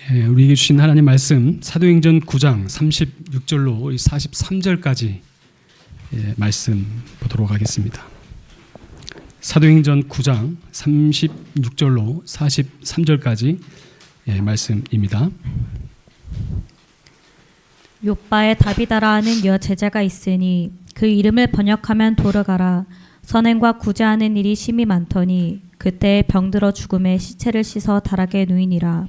우리에게 주신 하나님 말씀 사도행전 9장 36절로 43절까지 말씀 보도록 하겠습니다. 사도행전 9장 36절로 43절까지 말씀입니다. 욥바에 다비다라 하는 여 제자가 있으니 그 이름을 번역하면 도르가라. 선행과 구제하는 일이 심히 많더니 그때 병들어 죽음에 시체를 씻어 다락에 누이니라.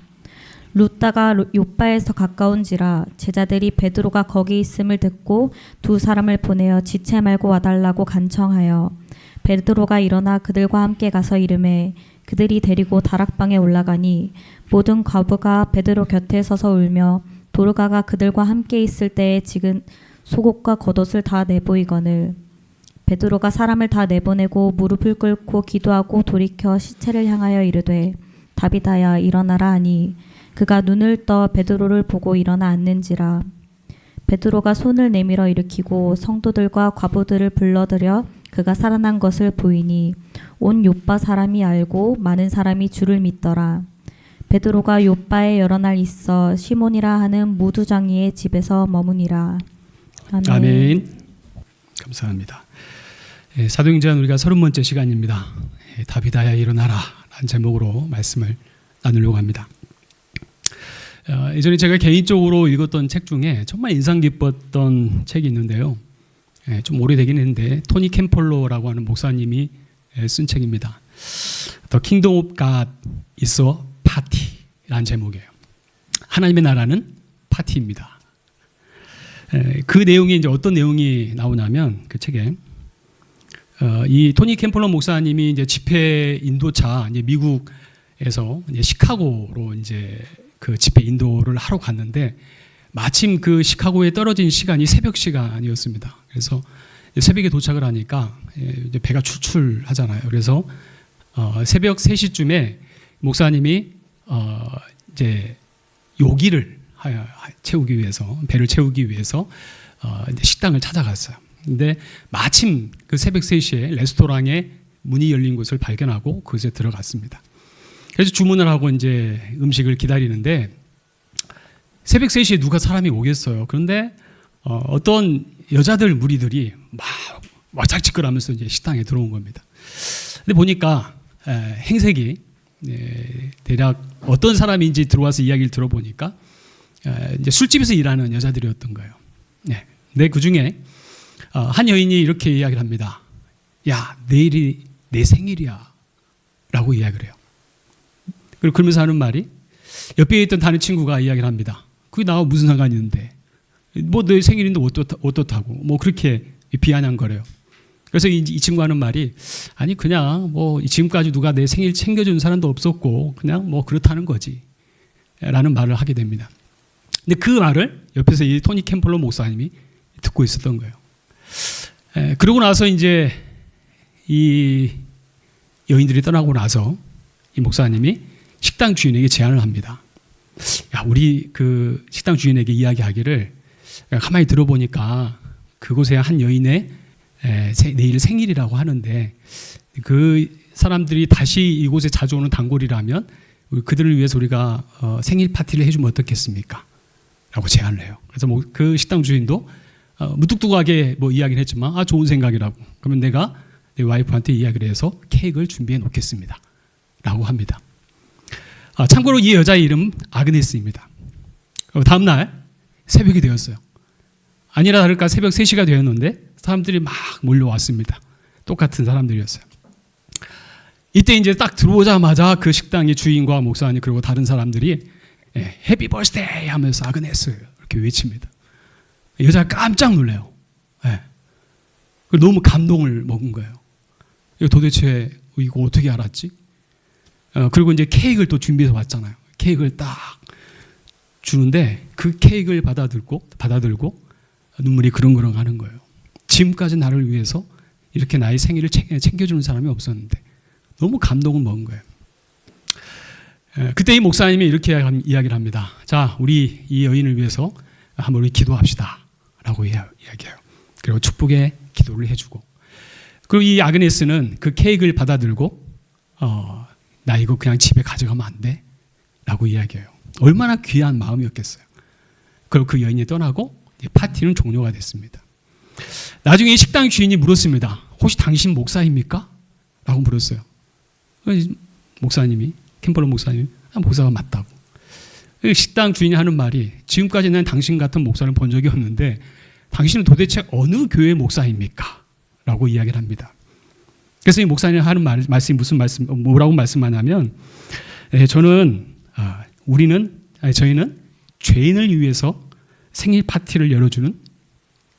룻다가 욥바에서 가까운지라 제자들이 베드로가 거기 있음을 듣고 두 사람을 보내어 지체 말고 와달라고 간청하여 베드로가 일어나 그들과 함께 가서 이르매 그들이 데리고 다락방에 올라가니 모든 과부가 베드로 곁에 서서 울며 도르가가 그들과 함께 있을 때에 지금 속옷과 겉옷을 다 내보이거늘 베드로가 사람을 다 내보내고 무릎을 꿇고 기도하고 돌이켜 시체를 향하여 이르되 다비다야 일어나라 하니 그가 눈을 떠 베드로를 보고 일어나 앉는지라. 베드로가 손을 내밀어 일으키고 성도들과 과부들을 불러들여 그가 살아난 것을 보이니 온 욥바 사람이 알고 많은 사람이 주를 믿더라. 베드로가 욥바에 여러 날 있어 시몬이라 하는 무두장이의 집에서 머무니라. 아멘. 아멘. 감사합니다. 사도행전 우리가 30번째 시간입니다. 다비다야 일어나라 라는 제목으로 말씀을 나누려고 합니다. 예전에 제가 개인적으로 읽었던 책 중에 정말 인상 깊었던 책이 있는데요. 좀 오래되긴 했는데 토니 캠펄러라고 하는 목사님이 쓴 책입니다. The Kingdom of God is a Party라는 제목이에요. 하나님의 나라는 파티입니다. 그 내용이 이제 어떤 내용이 나오냐면 그 책에 이 토니 캠펄러 목사님이 이제 집회 인도차 이제 미국에서 이제 시카고로 이제 그 집회 인도를 하러 갔는데 마침 그 시카고에 떨어진 시간이 새벽 시간이었습니다. 그래서 새벽에 도착을 하니까 이제 배가 출출하잖아요. 그래서 새벽 3시쯤에 목사님이 이제 요기를 채우기 위해서 배를 채우기 위해서 이제 식당을 찾아갔어요. 근데 마침 그 새벽 3시에 레스토랑에 문이 열린 곳을 발견하고 그곳에 들어갔습니다. 그래서 주문을 하고 이제 음식을 기다리는데 새벽 3시에 누가 사람이 오겠어요. 그런데 어떤 여자들 무리들이 막 왁작지껄하면서 이제 식당에 들어온 겁니다. 근데 보니까 행색이 대략 어떤 사람인지 들어와서 이야기를 들어보니까 이제 술집에서 일하는 여자들이었던 거예요. 근데 그 중에 한 여인이 이렇게 이야기를 합니다. 야, 내일이 내 생일이야 라고 이야기를 해요. 그리고 그러면서 하는 말이 옆에 있던 다른 친구가 이야기를 합니다. 그게 나와 무슨 상관이 있는데 뭐 내 생일인데 어떻다고 뭐 그렇게 비아냥거려요. 그래서 이 친구가 하는 말이 아니 그냥 뭐 지금까지 누가 내 생일 챙겨준 사람도 없었고 그냥 뭐 그렇다는 거지 라는 말을 하게 됩니다. 근데 그 말을 옆에서 이 토니 캠펄러 목사님이 듣고 있었던 거예요. 그러고 나서 이제 이 여인들이 떠나고 나서 이 목사님이 식당 주인에게 제안을 합니다. 야, 우리 그 식당 주인에게 이야기하기를 가만히 들어보니까 그곳에 한 여인의 내일 생일이라고 하는데 그 사람들이 다시 이곳에 자주 오는 단골이라면 그들을 위해서 우리가 생일 파티를 해주면 어떻겠습니까? 라고 제안을 해요. 그래서 뭐 그 식당 주인도 무뚝뚝하게 뭐 이야기를 했지만 좋은 생각이라고. 그러면 내가 내 와이프한테 이야기를 해서 케이크를 준비해 놓겠습니다. 라고 합니다. 참고로 이 여자의 이름 아그네스입니다. 다음날 새벽이 되었어요. 아니라 다를까 새벽 3시가 되었는데 사람들이 막 몰려왔습니다. 똑같은 사람들이었어요. 이때 이제 딱 들어오자마자 그 식당의 주인과 목사님 그리고 다른 사람들이 해피 버스데이 하면서 아그네스 이렇게 외칩니다. 여자가 깜짝 놀래요. 너무 감동을 먹은 거예요. 이거 도대체 이거 어떻게 알았지? 그리고 이제 케이크를 또 준비해서 왔잖아요. 케이크를 딱 주는데 그 케이크를 받아들고 눈물이 그렁그렁 하는 거예요. 지금까지 나를 위해서 이렇게 나의 생일을 챙겨주는 사람이 없었는데 너무 감동을 먹은 거예요. 그때 이 목사님이 이렇게 이야기를 합니다. 자, 우리 이 여인을 위해서 한번 우리 기도합시다 라고 이야기해요. 그리고 축복의 기도를 해주고 그리고 이 아그네스는 그 케이크를 받아들고 나 이거 그냥 집에 가져가면 안 돼? 라고 이야기해요. 얼마나 귀한 마음이었겠어요. 그리고 그 여인이 떠나고 파티는 종료가 됐습니다. 나중에 이 식당 주인이 물었습니다. 혹시 당신 목사입니까? 라고 물었어요. 목사님이, 캠퍼러 목사님이 목사가 맞다고. 식당 주인이 하는 말이 지금까지는 당신 같은 목사를 본 적이 없는데 당신은 도대체 어느 교회 목사입니까? 라고 이야기를 합니다. 그래서 이 목사님이 하는 말씀이 뭐라고 말씀하냐면 저희는 죄인을 위해서 생일 파티를 열어주는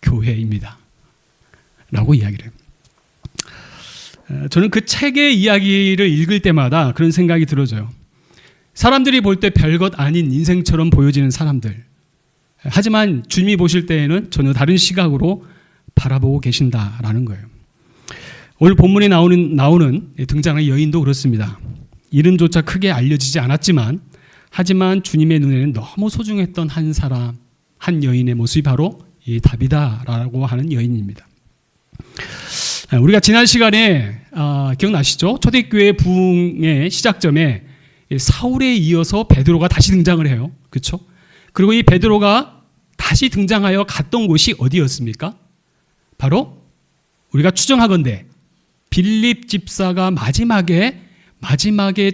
교회입니다. 라고 이야기를 해요. 저는 그 책의 이야기를 읽을 때마다 그런 생각이 들어져요. 사람들이 볼 때 별것 아닌 인생처럼 보여지는 사람들. 하지만 주님이 보실 때에는 전혀 다른 시각으로 바라보고 계신다라는 거예요. 오늘 본문에 나오는 등장하는 여인도 그렇습니다. 이름조차 크게 알려지지 않았지만 하지만 주님의 눈에는 너무 소중했던 한 사람, 한 여인의 모습이 바로 이 다비다라고 하는 여인입니다. 우리가 지난 시간에 기억나시죠? 초대교회 부흥의 시작점에 사울에 이어서 베드로가 다시 등장을 해요. 그렇죠? 그리고 이 베드로가 다시 등장하여 갔던 곳이 어디였습니까? 바로 우리가 추정하건대 빌립 집사가 마지막에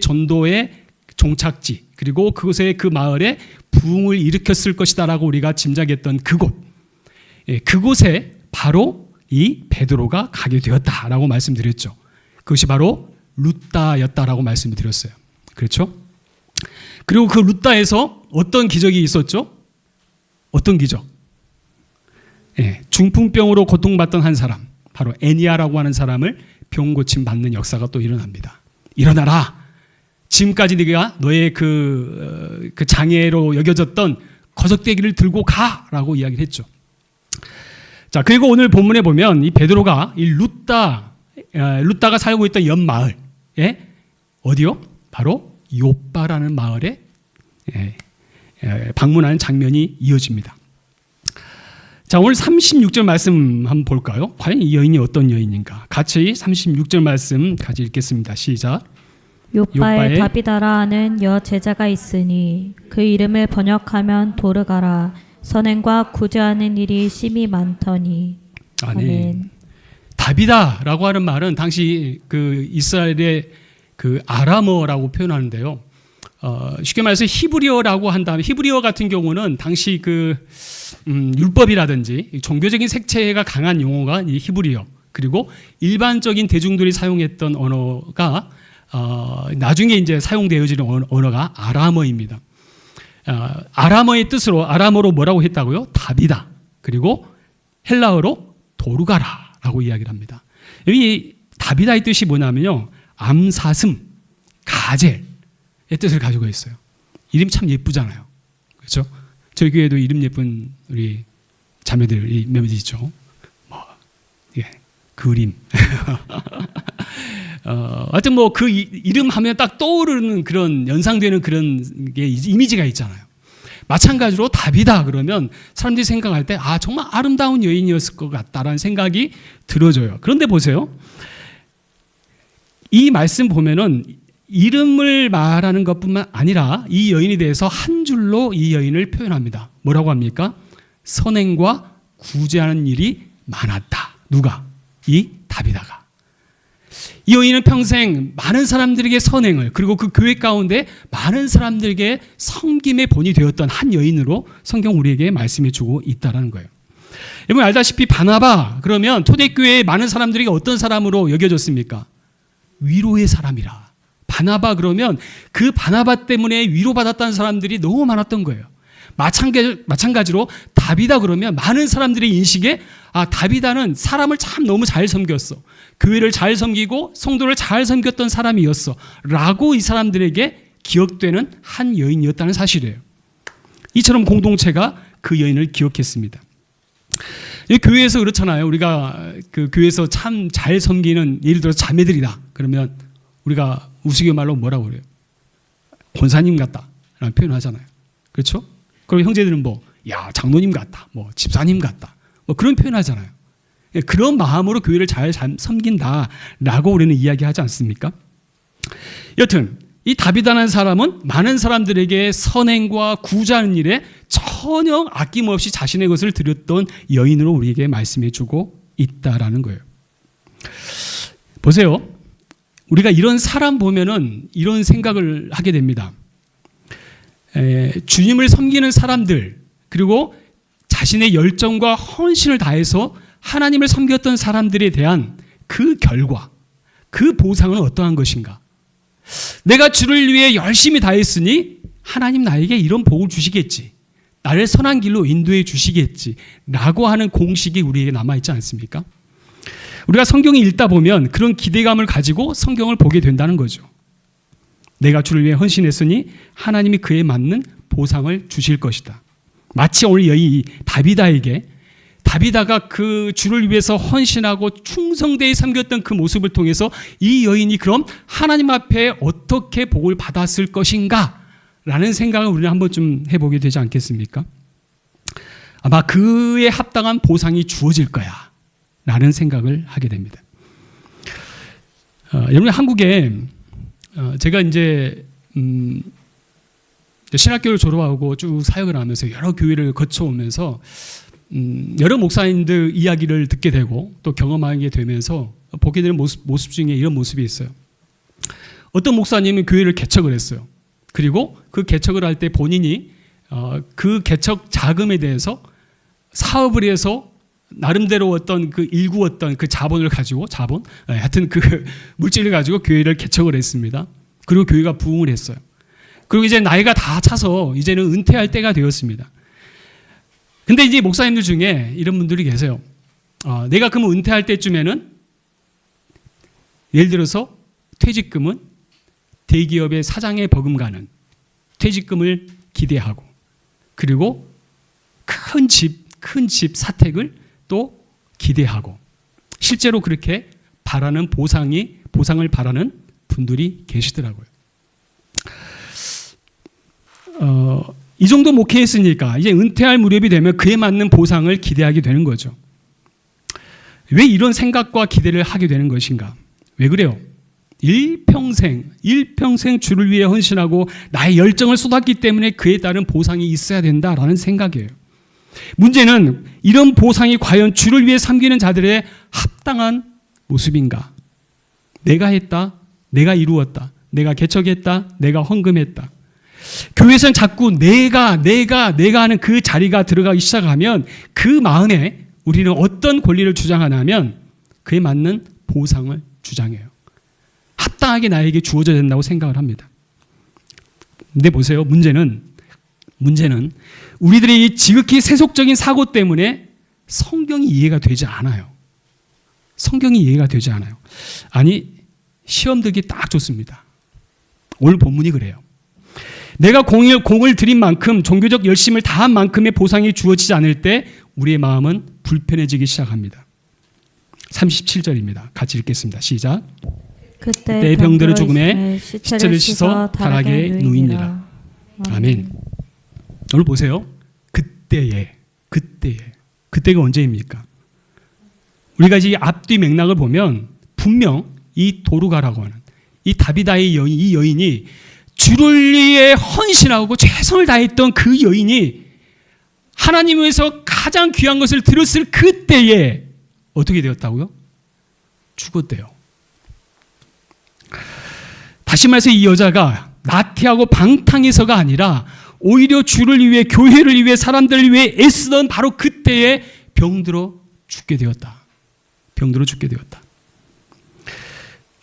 전도의 종착지 그리고 그곳에 그 마을에 부흥을 일으켰을 것이다라고 우리가 짐작했던 그곳에 바로 이 베드로가 가게 되었다라고 말씀드렸죠. 그것이 바로 루다였다라고 말씀드렸어요. 그렇죠? 그리고 그 루다에서 어떤 기적이 있었죠? 어떤 기적? 중풍병으로 고통받던 한 사람, 바로 애니아라고 하는 사람을 병 고침 받는 역사가 또 일어납니다. 일어나라. 지금까지 네가 너의 그 장애로 여겨졌던 거석대기를 들고 가라고 이야기를 했죠. 자, 그리고 오늘 본문에 보면 이 베드로가 이 루다가 살고 있던 옆 마을, 어디요? 바로 욥바라는 마을에 방문하는 장면이 이어집니다. 자, 오늘 36절 말씀 한번 볼까요? 과연 이 여인이 어떤 여인인가? 같이 36절 말씀 같이 읽겠습니다. 시작. 욥바에 다비다라 하는 여 제자가 있으니 그 이름을 번역하면 도르가라. 선행과 구제하는 일이 심히 많더니. 아멘. 다비다라고 하는 말은 당시 그 이스라엘의 그 아람어라고 표현하는데요. 쉽게 말해서 히브리어라고 한다면 히브리어 같은 경우는 당시 그 율법이라든지 종교적인 색채가 강한 용어가 이 히브리어, 그리고 일반적인 대중들이 사용했던 언어가 나중에 이제 사용되어지는 언어가 아람어입니다. 아람어의 뜻으로 아람어로 뭐라고 했다고요? 다비다. 그리고 헬라어로 도르가라라고 이야기를 합니다. 여기 다비다의 뜻이 뭐냐면요, 암사슴, 가젤의 뜻을 가지고 있어요. 이름 참 예쁘잖아요. 그렇죠? 저희 교회도 이름 예쁜 우리 자매들이 몇몇 있죠. 그림. 하여튼 뭐 그 이름 하면 딱 떠오르는 그런 연상되는 그런 게 이미지가 있잖아요. 마찬가지로 다비다 그러면 사람들이 생각할 때 정말 아름다운 여인이었을 것 같다라는 생각이 들어져요. 그런데 보세요. 이 말씀 보면은 이름을 말하는 것뿐만 아니라 이 여인에 대해서 한 줄로 이 여인을 표현합니다. 뭐라고 합니까? 선행과 구제하는 일이 많았다. 누가? 이 다비다가. 이 여인은 평생 많은 사람들에게 선행을, 그리고 그 교회 가운데 많은 사람들에게 섬김의 본이 되었던 한 여인으로 성경 우리에게 말씀해 주고 있다는 거예요. 여러분 알다시피 바나바 그러면 초대교회의 많은 사람들에게 어떤 사람으로 여겨졌습니까? 위로의 사람이라. 바나바 그러면 그 바나바 때문에 위로받았다는 사람들이 너무 많았던 거예요. 마찬가지로 다비다 그러면 많은 사람들의 인식에 다비다는 사람을 참 너무 잘 섬겼어. 교회를 잘 섬기고 성도를 잘 섬겼던 사람이었어. 라고 이 사람들에게 기억되는 한 여인이었다는 사실이에요. 이처럼 공동체가 그 여인을 기억했습니다. 교회에서 그렇잖아요. 우리가 그 교회에서 참 잘 섬기는 예를 들어서 자매들이다. 그러면 우리가 우스갯말로 뭐라고 그래요? 권사님 같다 라는 표현을 하잖아요. 그렇죠? 그리고 형제들은 장로님 같다, 집사님 같다, 그런 표현 하잖아요. 그런 마음으로 교회를 잘 섬긴다라고 우리는 이야기하지 않습니까? 여튼 이 다비다라는 사람은 많은 사람들에게 선행과 구제하는 일에 전혀 아낌없이 자신의 것을 드렸던 여인으로 우리에게 말씀해 주고 있다라는 거예요. 보세요. 우리가 이런 사람 보면은 이런 생각을 하게 됩니다. 주님을 섬기는 사람들, 그리고 자신의 열정과 헌신을 다해서 하나님을 섬겼던 사람들에 대한 그 결과, 그 보상은 어떠한 것인가? 내가 주를 위해 열심히 다했으니 하나님 나에게 이런 복을 주시겠지. 나를 선한 길로 인도해 주시겠지. 라고 하는 공식이 우리에게 남아있지 않습니까? 우리가 성경을 읽다 보면 그런 기대감을 가지고 성경을 보게 된다는 거죠. 내가 주를 위해 헌신했으니 하나님이 그에 맞는 보상을 주실 것이다. 마치 오늘 여기 다비다가 그 주를 위해서 헌신하고 충성되이 섬겼던 그 모습을 통해서 이 여인이 그럼 하나님 앞에 어떻게 복을 받았을 것인가 라는 생각을 우리는 한번 좀 해보게 되지 않겠습니까? 아마 그에 합당한 보상이 주어질 거야 라는 생각을 하게 됩니다. 여러분, 한국에 제가 이제 신학교를 졸업하고 쭉 사역을 하면서 여러 교회를 거쳐오면서 여러 목사님들 이야기를 듣게 되고 또 경험하게 되면서 보게 되는 모습 중에 이런 모습이 있어요. 어떤 목사님은 교회를 개척을 했어요. 그리고 그 개척을 할 때 본인이 그 개척 자금에 대해서 사업을 해서 나름대로 어떤 그 일구었던 그 자본을 가지고 하여튼 그 물질을 가지고 교회를 개척을 했습니다. 그리고 교회가 부흥을 했어요. 그리고 이제 나이가 다 차서 이제는 은퇴할 때가 되었습니다. 근데 이제 목사님들 중에 이런 분들이 계세요. 내가 그럼 은퇴할 때쯤에는 예를 들어서 퇴직금은 대기업의 사장에 버금가는 퇴직금을 기대하고, 그리고 큰 집 사택을 또 기대하고, 실제로 그렇게 바라는 보상을 바라는 분들이 계시더라고요. 이 정도 목회했으니까 이제 은퇴할 무렵이 되면 그에 맞는 보상을 기대하게 되는 거죠. 왜 이런 생각과 기대를 하게 되는 것인가? 왜 그래요? 일평생 주를 위해 헌신하고 나의 열정을 쏟았기 때문에 그에 따른 보상이 있어야 된다라는 생각이에요. 문제는 이런 보상이 과연 주를 위해 섬기는 자들의 합당한 모습인가? 내가 했다, 내가 이루었다, 내가 개척했다, 내가 헌금했다. 교회에서는 자꾸 내가 하는 그 자리가 들어가기 시작하면 그 마음에 우리는 어떤 권리를 주장하냐면 그에 맞는 보상을 주장해요. 합당하게 나에게 주어져야 된다고 생각을 합니다. 근데 보세요. 문제는 우리들의 이 지극히 세속적인 사고 때문에 성경이 이해가 되지 않아요. 아니, 시험 들기 딱 좋습니다. 오늘 본문이 그래요. 내가 공을 들인 만큼, 종교적 열심을 다한 만큼의 보상이 주어지지 않을 때 우리의 마음은 불편해지기 시작합니다. 37절입니다. 같이 읽겠습니다. 시작. 그때 병들어 죽음에 시체를 씻어 다락에 누이니라. 아멘. 오늘 보세요. 그때가 언제입니까? 우리가 이제 앞뒤 맥락을 보면 분명 이 도르가라고 하는 이 다비다의 여인, 이 여인이 주를 위해 헌신하고 최선을 다했던 그 여인이 하나님에서 가장 귀한 것을 들었을 그때에 어떻게 되었다고요? 죽었대요. 다시 말해서 이 여자가 나태하고 방탕해서가 아니라 오히려 주를 위해, 교회를 위해, 사람들을 위해 애쓰던 바로 그때에 병들어 죽게 되었다.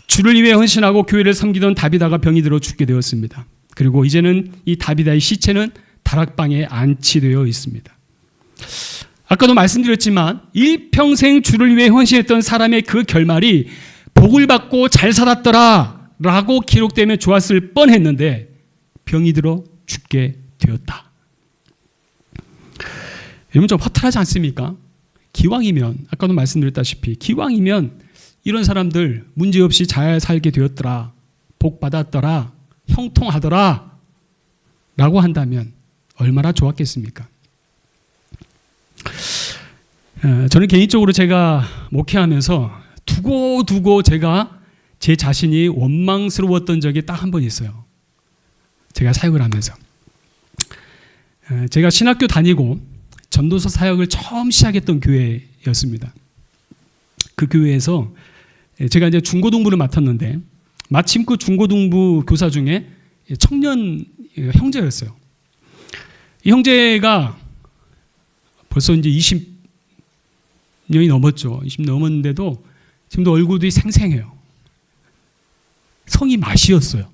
주를 위해 헌신하고 교회를 섬기던 다비다가 병이 들어 죽게 되었습니다. 그리고 이제는 이 다비다의 시체는 다락방에 안치되어 있습니다. 아까도 말씀드렸지만 일평생 주를 위해 헌신했던 사람의 그 결말이 복을 받고 잘 살았더라 라고 기록되면 좋았을 뻔했는데 병이 들어 죽게 되었다. 여러분, 좀 허탈하지 않습니까? 기왕이면, 아까도 말씀드렸다시피 기왕이면 이런 사람들 문제없이 잘 살게 되었더라, 복 받았더라, 형통하더라 라고 한다면 얼마나 좋았겠습니까? 저는 개인적으로 제가 목회하면서 두고 제가 제 자신이 원망스러웠던 적이 딱 한 번 있어요. 제가 사역을 하면서. 제가 신학교 다니고 전도서 사역을 처음 시작했던 교회였습니다. 그 교회에서 제가 이제 중고등부를 맡았는데 마침 그 중고등부 교사 중에 청년 형제였어요. 이 형제가 벌써 이제 20년이 넘었죠. 20 넘었는데도 지금도 얼굴이 생생해요. 성이 마시였어요.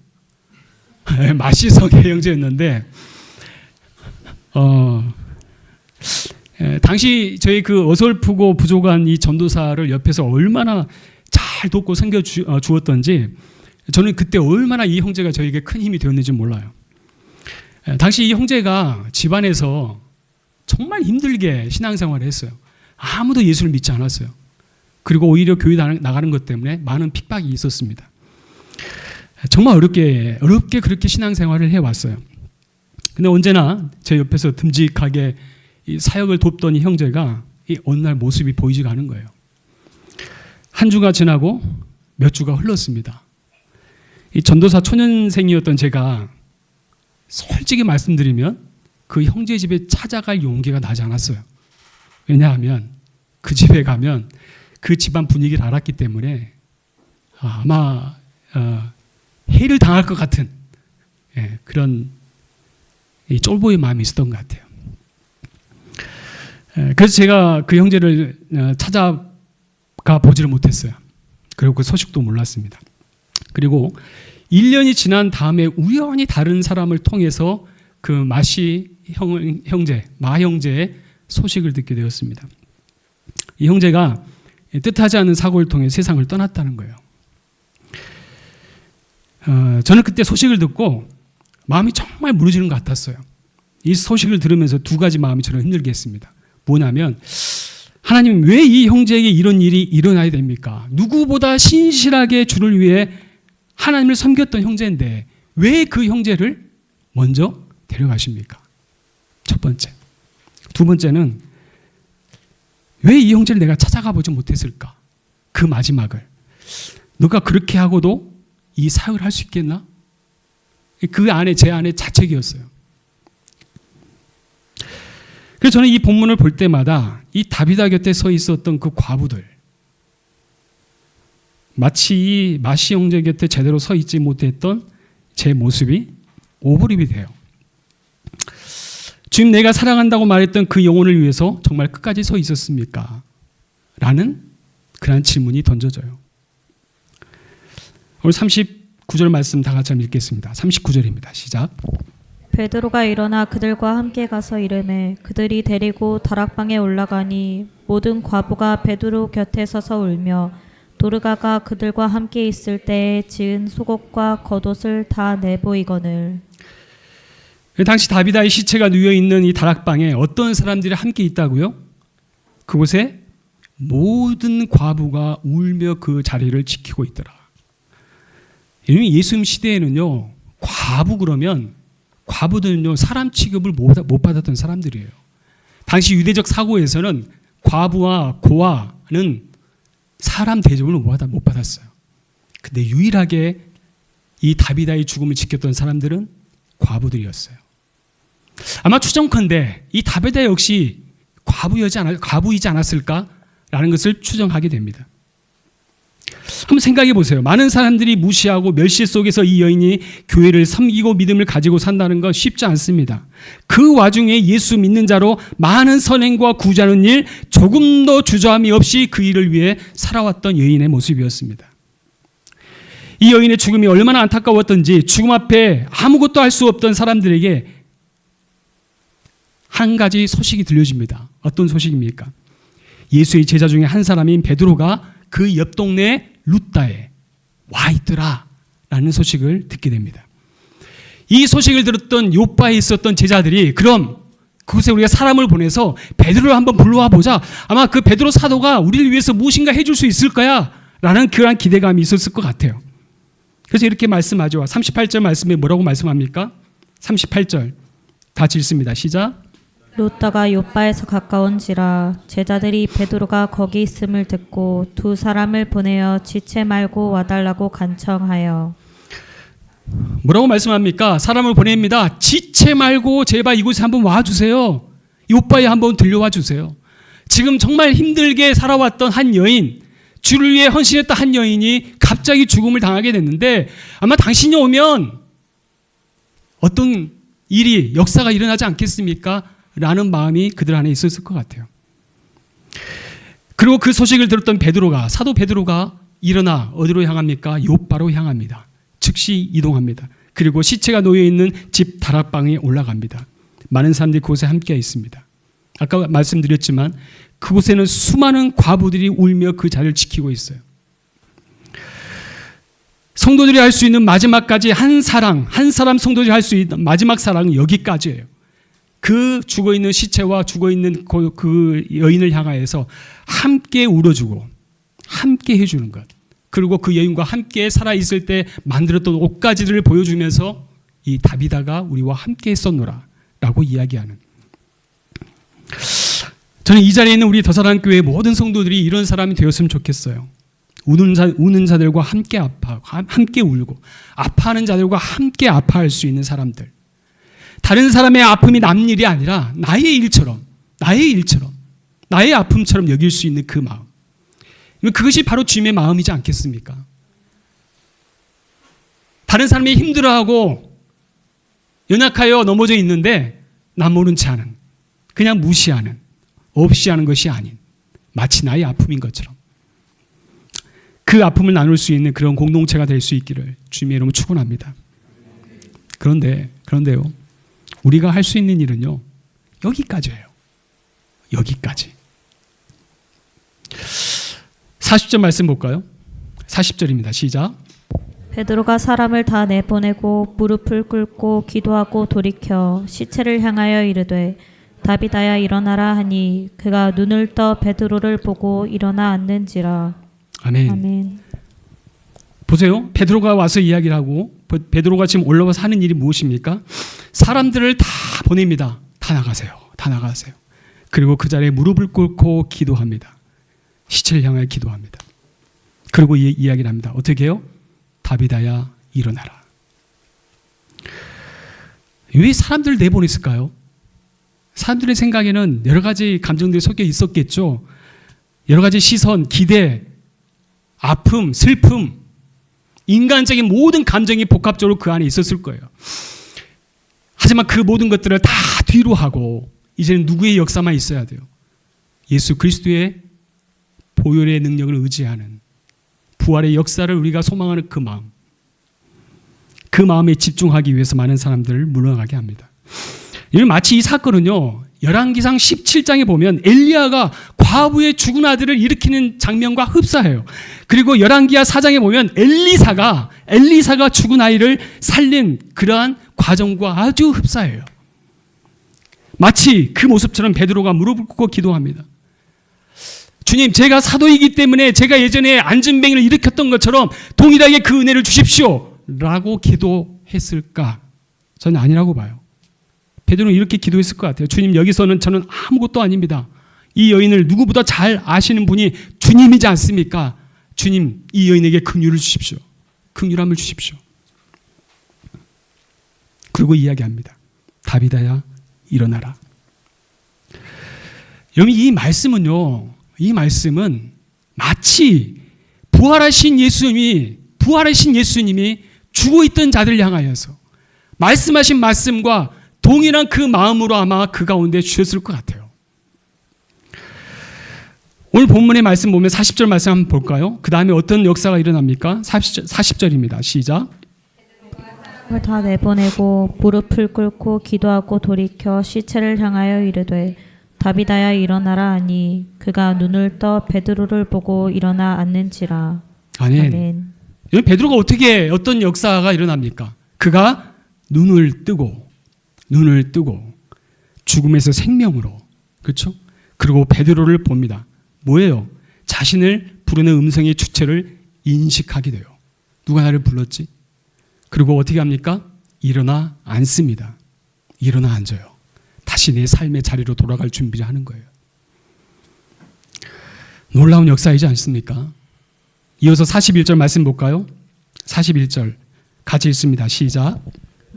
마시 성의 형제였는데 당시 저희 그 어설프고 부족한 이 전도사를 옆에서 얼마나 잘 돕고 섬겨 주었던지 저는 그때 얼마나 이 형제가 저에게 큰 힘이 되었는지 몰라요. 당시 이 형제가 집안에서 정말 힘들게 신앙생활을 했어요. 아무도 예수를 믿지 않았어요. 그리고 오히려 교회 나가는 것 때문에 많은 핍박이 있었습니다. 정말 어렵게 그렇게 신앙생활을 해왔어요. 근데 언제나 제 옆에서 듬직하게 이 사역을 돕던 이 형제가 이 어느 날 모습이 보이지가 않은 거예요. 한 주가 지나고 몇 주가 흘렀습니다. 이 전도사 초년생이었던 제가 솔직히 말씀드리면 그 형제 집에 찾아갈 용기가 나지 않았어요. 왜냐하면 그 집에 가면 그 집안 분위기를 알았기 때문에 아마 해를 당할 것 같은 그런 쫄보의 마음이 있었던 것 같아요. 그래서 제가 그 형제를 찾아가 보지를 못했어요. 그리고 그 소식도 몰랐습니다. 그리고 1년이 지난 다음에 우연히 다른 사람을 통해서 그 마시 형제, 마 형제의 소식을 듣게 되었습니다. 이 형제가 뜻하지 않은 사고를 통해 세상을 떠났다는 거예요. 저는 그때 소식을 듣고 마음이 정말 무너지는 것 같았어요. 이 소식을 들으면서 두 가지 마음이 저를 힘들게 했습니다. 뭐냐면 하나님 왜 이 형제에게 이런 일이 일어나야 됩니까? 누구보다 신실하게 주를 위해 하나님을 섬겼던 형제인데 왜 그 형제를 먼저 데려가십니까? 첫 번째. 두 번째는 왜 이 형제를 내가 찾아가 보지 못했을까? 그 마지막을. 너가 그렇게 하고도 이 사역을 할 수 있겠나? 그 안에 제 안에 자책이었어요. 그래서 저는 이 본문을 볼 때마다 이 다비다 곁에 서 있었던 그 과부들 마치 이 마시 형제 곁에 제대로 서 있지 못했던 제 모습이 오버립이 돼요. 지금 내가 사랑한다고 말했던 그 영혼을 위해서 정말 끝까지 서 있었습니까? 라는 그런 질문이 던져져요. 오늘 39절 말씀 다 같이 읽겠습니다. 39절입니다. 시작. 베드로가 일어나 그들과 함께 가서 이르매 그들이 데리고 다락방에 올라가니 모든 과부가 베드로 곁에 서서 울며 도르가가 그들과 함께 있을 때에 지은 속옷과 겉옷을 다 내보이거늘. 당시 다비다의 시체가 누워 있는 이 다락방에 어떤 사람들이 함께 있다고요? 그곳에 모든 과부가 울며 그 자리를 지키고 있더라. 예수님 시대에는요, 과부 그러면 과부들은요 사람 취급을 못 받았던 사람들이에요. 당시 유대적 사고에서는 과부와 고아는 사람 대접을 못 받았어요. 근데 유일하게 이 다비다의 죽음을 지켰던 사람들은 과부들이었어요. 아마 추정컨대 이 다비다 역시 과부이지 않았을까라는 것을 추정하게 됩니다. 한번 생각해 보세요. 많은 사람들이 무시하고 멸시 속에서 이 여인이 교회를 섬기고 믿음을 가지고 산다는 건 쉽지 않습니다. 그 와중에 예수 믿는 자로 많은 선행과 구제하는 일, 조금도 주저함이 없이 그 일을 위해 살아왔던 여인의 모습이었습니다. 이 여인의 죽음이 얼마나 안타까웠던지 죽음 앞에 아무것도 할 수 없던 사람들에게 한 가지 소식이 들려집니다. 어떤 소식입니까? 예수의 제자 중에 한 사람인 베드로가 그 옆 동네 루다에 와 있더라 라는 소식을 듣게 됩니다. 이 소식을 들었던 요바에 있었던 제자들이 그럼 그곳에 우리가 사람을 보내서 베드로를 한번 불러와 보자. 아마 그 베드로 사도가 우리를 위해서 무엇인가 해줄 수 있을 거야 라는 그러한 기대감이 있었을 것 같아요. 그래서 이렇게 말씀하죠. 38절 말씀에 뭐라고 말씀합니까? 38절 다 읽습니다. 시작. 루다가 요바에서 가까운지라 제자들이 베드로가 거기 있음을 듣고 두 사람을 보내어 지체 말고 와달라고 간청하여. 뭐라고 말씀합니까? 사람을 보냅니다. 지체 말고 제발 이곳에 한번 와주세요. 요바에 한번 들려와 주세요. 지금 정말 힘들게 살아왔던 한 여인, 주를 위해 헌신했던 한 여인이 갑자기 죽음을 당하게 됐는데 아마 당신이 오면 어떤 일이, 역사가 일어나지 않겠습니까? 라는 마음이 그들 안에 있었을 것 같아요. 그리고 그 소식을 들었던 베드로가, 사도 베드로가 일어나 어디로 향합니까? 요바로 향합니다. 즉시 이동합니다. 그리고 시체가 놓여있는 집 다락방에 올라갑니다. 많은 사람들이 그곳에 함께 있습니다. 아까 말씀드렸지만 그곳에는 수많은 과부들이 울며 그 자리를 지키고 있어요. 성도들이 할 수 있는 마지막까지 한 사람 성도들이 할 수 있는 마지막 사랑은 여기까지예요. 그 죽어있는 시체와 죽어있는 그 여인을 향하여서 함께 울어주고 함께 해주는 것, 그리고 그 여인과 함께 살아있을 때 만들었던 옷가지를 보여주면서 이 다비다가 우리와 함께 했었노라 라고 이야기하는, 저는 이 자리에 있는 우리 더사랑교회 모든 성도들이 이런 사람이 되었으면 좋겠어요. 우는 자들과 함께 아파하고 함께 울고 아파하는 자들과 함께 아파할 수 있는 사람들, 다른 사람의 아픔이 남 일이 아니라 나의 일처럼 나의 아픔처럼 여길 수 있는 그 마음, 그것이 바로 주님의 마음이지 않겠습니까? 다른 사람이 힘들어하고 연약하여 넘어져 있는데 남 모른 채 하는, 그냥 무시하는, 없이 하는 것이 아닌 마치 나의 아픔인 것처럼 그 아픔을 나눌 수 있는 그런 공동체가 될 수 있기를 주님의 이름으로 축원합니다. 그런데요, 우리가 할 수 있는 일은요, 여기까지예요. 여기까지. 40절 말씀 볼까요? 40절입니다. 시작. 베드로가 사람을 다 내보내고 무릎을 꿇고 기도하고 돌이켜 시체를 향하여 이르되 다비다야 일어나라 하니 그가 눈을 떠 베드로를 보고 일어나 앉는지라. 아멘. 아멘. 보세요. 베드로가 와서 이야기를 하고, 베드로가 지금 올라와서 하는 일이 무엇입니까? 사람들을 다 보냅니다. 다 나가세요. 그리고 그 자리에 무릎을 꿇고 기도합니다. 시체를 향하여 기도합니다. 그리고 이야기를 합니다. 어떻게 해요? 다비다야 일어나라. 왜 사람들을 내보냈을까요? 사람들의 생각에는 여러 가지 감정들이 섞여 있었겠죠. 여러 가지 시선, 기대, 아픔, 슬픔, 인간적인 모든 감정이 복합적으로 그 안에 있었을 거예요. 하지만 그 모든 것들을 다 뒤로 하고 이제는 누구의 역사만 있어야 돼요? 예수 그리스도의 보혈의 능력을 의지하는 부활의 역사를 우리가 소망하는 그 마음, 그 마음에 집중하기 위해서 많은 사람들을 물러나게 합니다. 마치 이 사건은요, 열왕기상 17장에 보면 엘리야가 과부의 죽은 아들을 일으키는 장면과 흡사해요. 그리고 열왕기하 4장에 보면 엘리사가 죽은 아이를 살린 그러한 과정과 아주 흡사해요. 마치 그 모습처럼 베드로가 무릎을 꿇고 기도합니다. 주님, 제가 사도이기 때문에 제가 예전에 안진뱅이를 일으켰던 것처럼 동일하게 그 은혜를 주십시오 라고 기도했을까? 저는 아니라고 봐요. 베드로는 이렇게 기도했을 것 같아요. 주님, 여기서는 저는 아무것도 아닙니다. 이 여인을 누구보다 잘 아시는 분이 주님이지 않습니까? 주님, 이 여인에게 긍휼을 주십시오. 긍휼함을 주십시오. 그리고 이야기합니다. 다비다야 일어나라. 여러분, 이 말씀은 마치 부활하신 예수님이 죽어있던 자들을 향하여서 말씀하신 말씀과 동일한 그 마음으로 아마 그 가운데 주셨을 것 같아요. 오늘 본문의 말씀 보면 40절 말씀 한번 볼까요? 그 다음에 어떤 역사가 일어납니까? 40절입니다. 시작. 사람을 다 내보내고 무릎을 꿇고 기도하고 돌이켜 시체를 향하여 이르되 다비다야 일어나라 하니 그가 눈을 떠 베드로를 보고 일어나 앉는지라. 아멘. 베드로가 어떤 역사가 일어납니까? 그가 눈을 뜨고 죽음에서 생명으로, 그렇죠? 그리고 베드로를 봅니다. 뭐예요? 자신을 부르는 음성의 주체를 인식하게 돼요. 누가 나를 불렀지? 그리고 어떻게 합니까? 일어나 앉습니다. 일어나 앉아요. 다시 내 삶의 자리로 돌아갈 준비를 하는 거예요. 놀라운 역사이지 않습니까? 이어서 41절 말씀 볼까요? 41절. 같이 읽습니다. 시작.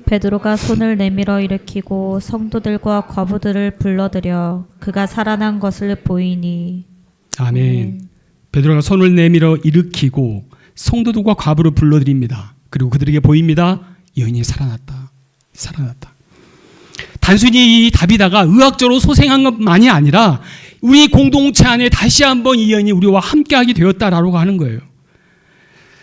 베드로가 손을 내밀어 일으키고 성도들과 과부들을 불러들여 그가 살아난 것을 보이니. 아멘. 베드로가 손을 내밀어 일으키고 성도들과 과부를 불러드립니다. 그리고 그들에게 보입니다. 여인이 살아났다. 살아났다. 단순히 이 다비다가 의학적으로 소생한 것만이 아니라 우리 공동체 안에 다시 한번 이 여인이 우리와 함께하게 되었다라고 하는 거예요.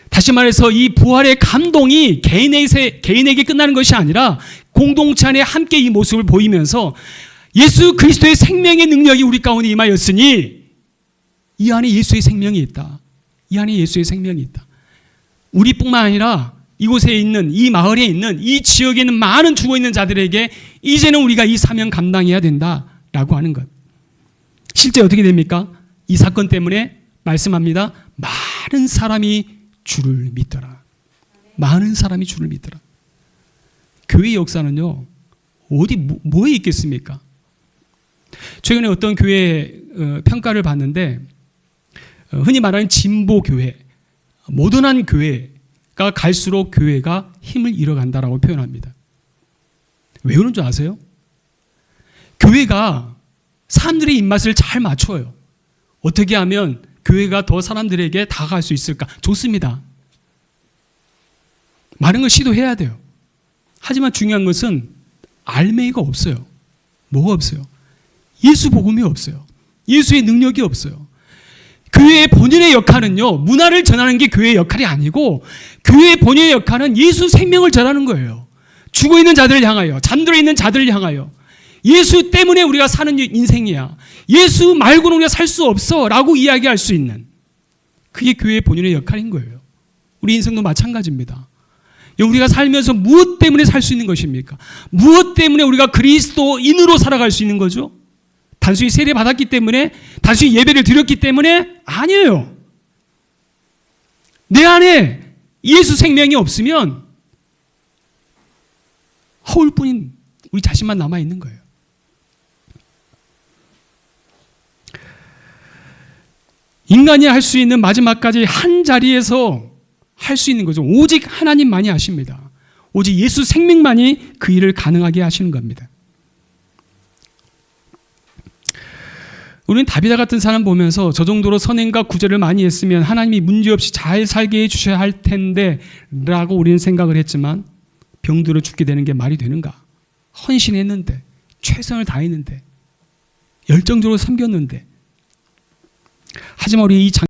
다시 말해서 이 부활의 감동이 개인에게 끝나는 것이 아니라 공동체 안에 함께 이 모습을 보이면서 예수 그리스도의 생명의 능력이 우리 가운데 임하였으니 이 안에 예수의 생명이 있다. 이 안에 예수의 생명이 있다. 우리뿐만 아니라 이곳에 있는, 이 마을에 있는, 이 지역에 있는 많은 죽어있는 자들에게 이제는 우리가 이 사명 감당해야 된다라고 하는 것. 실제 어떻게 됩니까? 이 사건 때문에 말씀합니다. 많은 사람이 주를 믿더라. 많은 사람이 주를 믿더라. 교회 역사는요, 어디 뭐에 있겠습니까? 최근에 어떤 교회 평가를 봤는데 흔히 말하는 진보 교회, 모던한 교회가 갈수록 교회가 힘을 잃어간다라고 표현합니다. 왜 그런 줄 아세요? 교회가 사람들의 입맛을 잘 맞춰요. 어떻게 하면 교회가 더 사람들에게 다가갈 수 있을까? 좋습니다. 많은 걸 시도해야 돼요. 하지만 중요한 것은 알맹이가 없어요. 뭐가 없어요? 예수 복음이 없어요. 예수의 능력이 없어요. 교회의 본연의 역할은요, 문화를 전하는 게 교회의 역할이 아니고 교회의 본연의 역할은 예수 생명을 전하는 거예요. 죽어있는 자들을 향하여, 잠들어 있는 자들을 향하여 예수 때문에 우리가 사는 인생이야. 예수 말고는 우리가 살 수 없어 라고 이야기할 수 있는, 그게 교회의 본연의 역할인 거예요. 우리 인생도 마찬가지입니다. 우리가 살면서 무엇 때문에 살 수 있는 것입니까? 무엇 때문에 우리가 그리스도인으로 살아갈 수 있는 거죠? 단순히 세례 받았기 때문에, 단순히 예배를 드렸기 때문에? 아니에요. 내 안에 예수 생명이 없으면 허울뿐인 우리 자신만 남아있는 거예요. 인간이 할 수 있는 마지막까지 한 자리에서 할 수 있는 거죠. 오직 하나님만이 하십니다. 오직 예수 생명만이 그 일을 가능하게 하시는 겁니다. 우리는 다비다 같은 사람 보면서 저 정도로 선행과 구제를 많이 했으면 하나님이 문제없이 잘 살게 해주셔야 할 텐데 라고 우리는 생각을 했지만 병들어 죽게 되는 게 말이 되는가? 헌신했는데, 최선을 다했는데, 열정적으로 섬겼는데. 하지만 우리 이